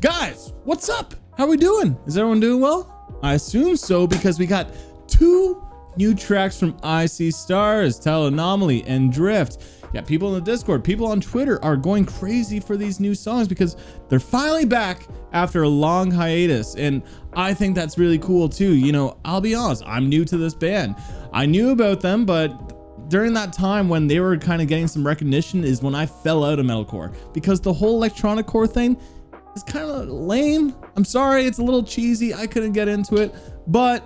Guys, what's up? How are we doing? Is everyone doing well? I assume so because we got 2 new tracks from IC Stars, Anomaly, and Drift. Yeah, people in the Discord, people on Twitter are going crazy for these new songs because they're finally back after a long hiatus. And I think that's really cool too. You know, I'll be honest, I'm new to this band. I knew about them, but during that time when they were kind of getting some recognition is when I fell out of metalcore because the whole Eletronicore thing is kind of lame. I'm sorry, it's a little cheesy. I couldn't get into it, but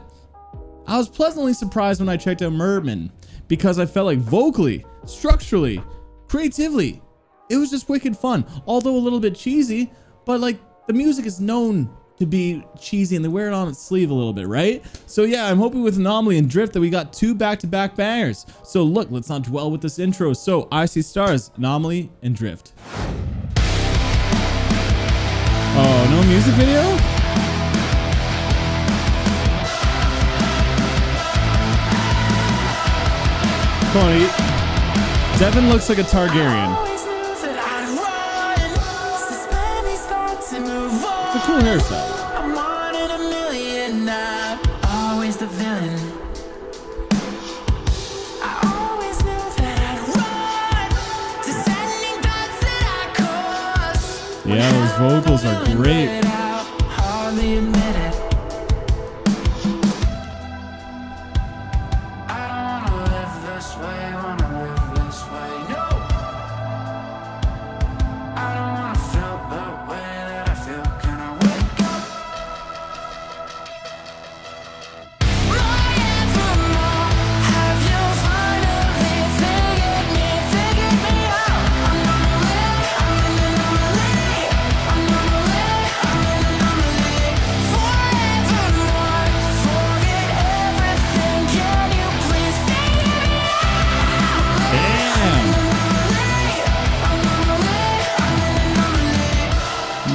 I was pleasantly surprised when I checked out Merman because I felt like vocally, structurally, creatively, it was just wicked fun. Although a little bit cheesy, but like the music is known to be cheesy and they wear it on its sleeve a little bit, right? So yeah, I'm hoping with Anomaly and Drift that we got 2 back-to-back bangers. So look, let's not dwell with this intro. So IC Stars, Anomaly, and Drift. Oh, no music video? Come on, Devin looks like a Targaryen. It's a cool hairstyle. I'm wanted a million, I'm always the villain. I always knew that I'd run, descending thoughts that I caused. Yeah, those vocals are great. Hardly admit it. I don't wanna live this way, wanna live this way, no. I don't wanna feel the way that I feel. Can I wake up? Forevermore, have you finally figured me out? I'm on a way, I'm an anomaly. I'm on a way, I'm an anomaly. Forevermore, forget everything. Can you please figure me out? Damn.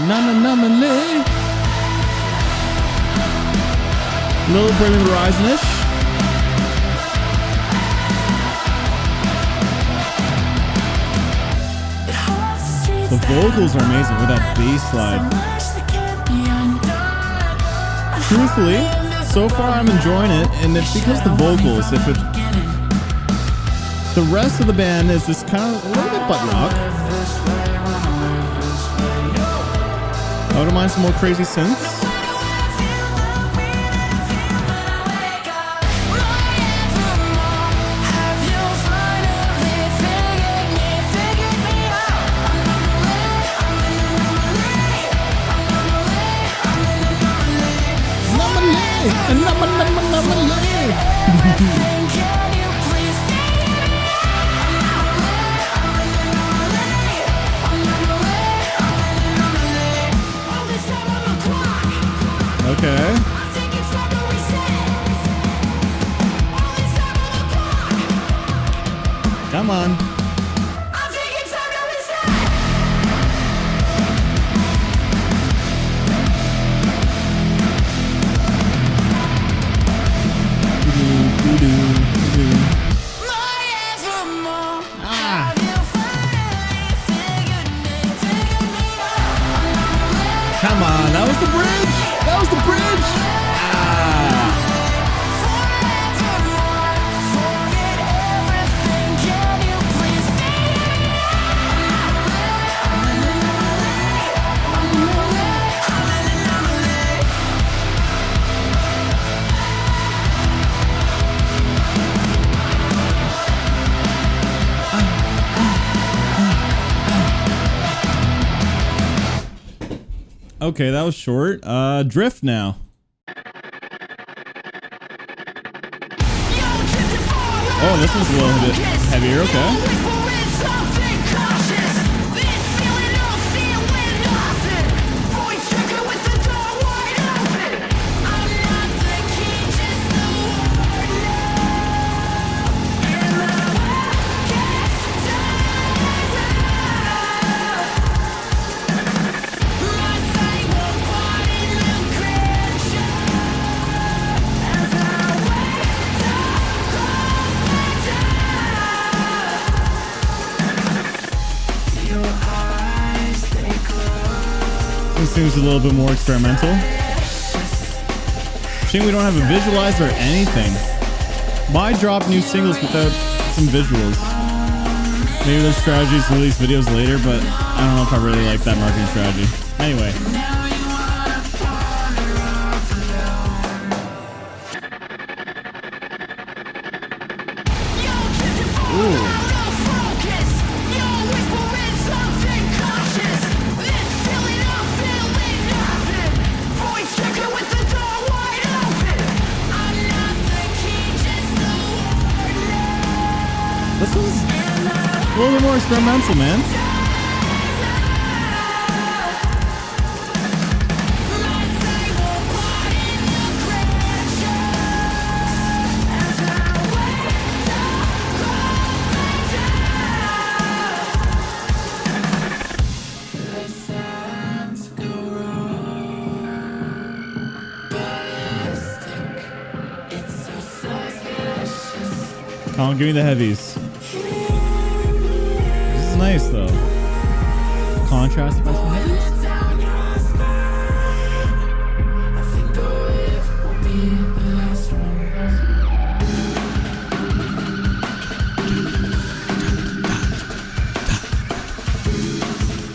Anomaly. Little Brilliant Horizon-ish. The vocals are amazing with that bass slide. Truthfully, so far I'm enjoying it, and it's because the vocals. The rest of the band is just kind of a little bit butt rock. I wouldn't mind some more crazy synths. Okay. Come on. Come on, that was the bridge. That was the bridge. Okay, that was short. Drift now. Oh, this one's a little bit heavier, okay. This seems a little bit more experimental. Shame we don't have a visualizer or anything. Why drop new singles without some visuals? Maybe there's strategies to release videos later, but I don't know if I really like that marketing strategy. Anyway. Ooh. This was a little bit more experimental, man. Come on, give me the heavies. This is nice though. Contrasted by some heavies.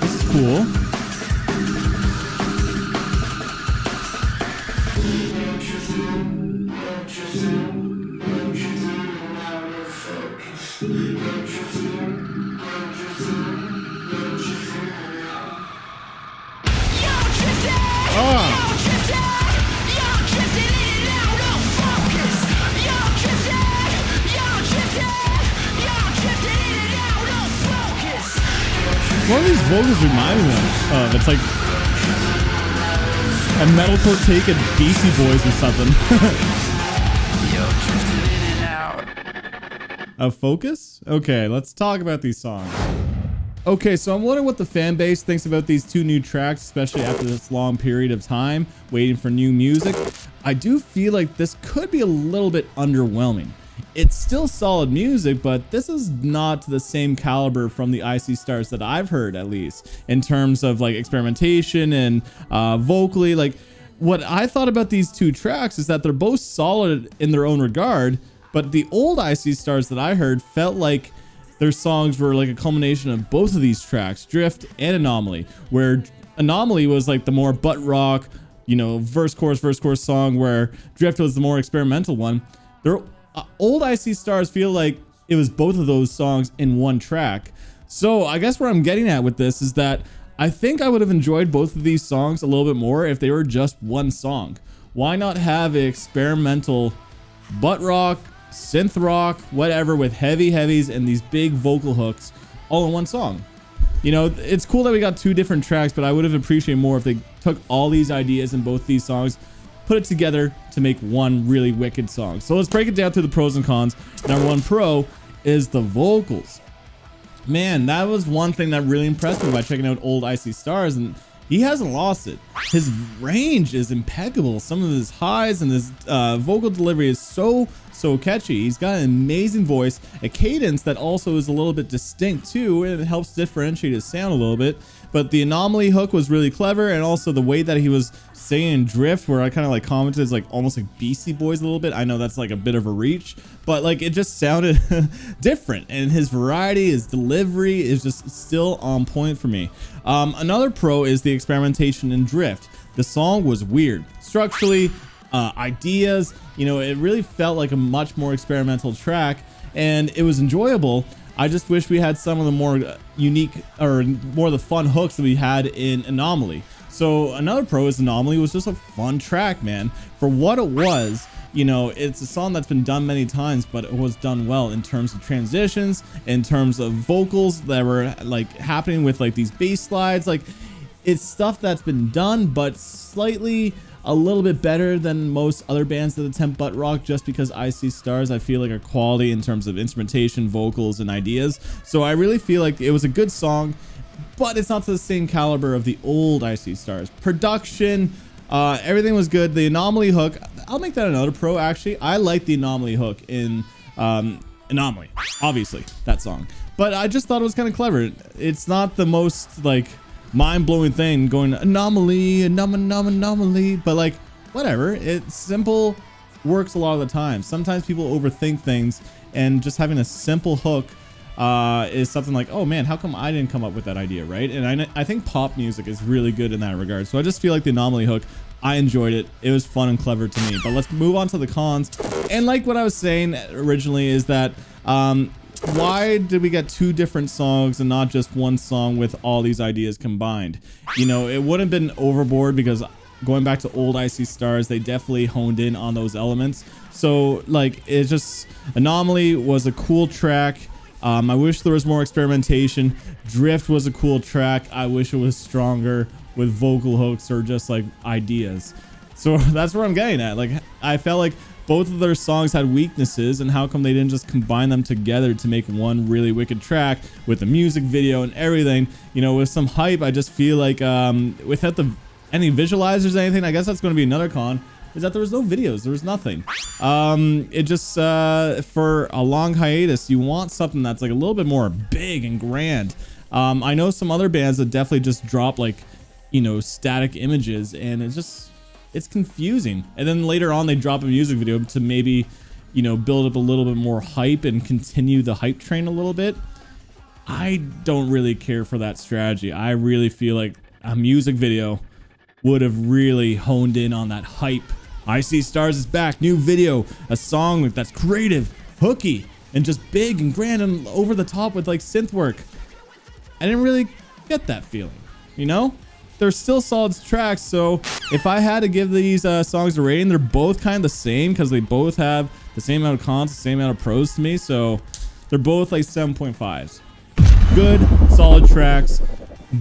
This is cool. What are these vocals reminding me of? It's like a metalcore take at Beastie Boys or something. A focus? Okay, let's talk about these songs. Okay, so I'm wondering what the fan base thinks about these two new tracks, especially after this long period of time waiting for new music. I do feel like this could be a little bit underwhelming. It's still solid music, but this is not the same caliber from the IC Stars that I've heard, at least in terms of like experimentation and vocally. Like, what I thought about these two tracks is that they're both solid in their own regard, but the old IC Stars that I heard felt like their songs were like a culmination of both of these tracks, Drift and Anomaly, where Anomaly was like the more butt rock, you know, verse chorus song, where Drift was the more experimental one. They're old IC Stars feel like it was both of those songs in one track. So I guess where I'm getting at with this is that I think I would have enjoyed both of these songs a little bit more if they were just one song. Why not have an experimental butt rock, synth rock, whatever, with heavies and these big vocal hooks all in one song? You know, it's cool that we got two different tracks, but I would have appreciated more if they took all these ideas in both these songs, put it together to make one really wicked song. So let's break it down to the pros and cons. Number one pro is the vocals. Man, that was one thing that really impressed me by checking out old IC Stars, and he hasn't lost it. His range is impeccable. Some of his highs and his vocal delivery is so catchy. He's got an amazing voice, a cadence that also is a little bit distinct too, and it helps differentiate his sound a little bit. But the Anomaly hook was really clever, and also the way that he was saying Drift, where I kind of like commented, is like almost like Beastie Boys a little bit. I know that's like a bit of a reach, but like it just sounded different, and his variety, his delivery is just still on point for me. Another pro is the experimentation in Drift. The song was weird structurally, ideas, you know, it really felt like a much more experimental track, and it was enjoyable. I just wish we had some of the more unique or more of the fun hooks that we had in Anomaly. So another pro is Anomaly was just a fun track, man. For what it was, you know, it's a song that's been done many times, but it was done well in terms of transitions, in terms of vocals that were like happening with like these bass slides. Like, it's stuff that's been done, but slightly a little bit better than most other bands that attempt butt rock, just because IC Stars I feel like are quality in terms of instrumentation, vocals, and ideas. So I really feel like it was a good song, but it's not to the same caliber of the old IC Stars. Production, everything was good. The Anomaly hook, I'll make that another pro actually. I like the Anomaly hook in Anomaly, obviously, that song. But I just thought it was kind of clever. It's not the most like mind-blowing thing going anomaly, anomaly, but like whatever, it's simple, works a lot of the time. Sometimes people overthink things, and just having a simple hook is something like, oh man, how come I didn't come up with that idea, right? And I think pop music is really good in that regard. So I just feel like the anomaly hook, I enjoyed it. It was fun and clever to me. But let's move on to the cons. And like what I was saying originally is that why did we get 2 different songs and not just one song with all these ideas combined? You know, it wouldn't have been overboard, because going back to old Icy Stars, they definitely honed in on those elements. So like, it's just, Anomaly was a cool track. I wish there was more experimentation. Drift was a cool track. I wish it was stronger with vocal hooks or just like ideas. So that's where I'm getting at. Like, I felt like both of their songs had weaknesses, and how come they didn't just combine them together to make one really wicked track with the music video and everything, you know, with some hype. I just feel like without any visualizers or anything, I guess that's going to be another con, is that there was no videos, there was nothing. It just for a long hiatus, you want something that's like a little bit more big and grand. I know some other bands that definitely just drop like, you know, static images, and it's confusing. And then later on they drop a music video to maybe, you know, build up a little bit more hype and continue the hype train a little bit. I don't really care for that strategy. I really feel like a music video would have really honed in on that hype. Icy Stars is back, new video, a song that's creative, hooky, and just big and grand and over the top with like synth work. I didn't really get that feeling, you know? They're still solid tracks, so if I had to give these songs a rating, they're both kind of the same, because they both have the same amount of cons, the same amount of pros to me, so they're both like 7.5s. Good, solid tracks,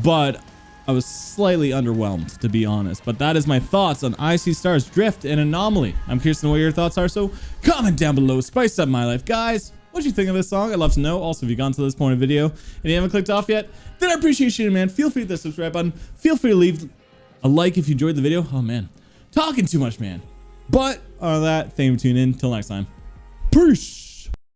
but I was slightly underwhelmed, to be honest. But that is my thoughts on Icy Stars, Drift, and Anomaly. I'm curious to know what your thoughts are, so comment down below. Spice up my life, guys. What do you think of this song? I'd love to know. Also, if you've gotten to this point of the video and you haven't clicked off yet, then I appreciate you, man. Feel free to hit the subscribe button. Feel free to leave a like if you enjoyed the video. Oh, man. Talking too much, man. But on that, thank you for tuning in. Till next time. Peace.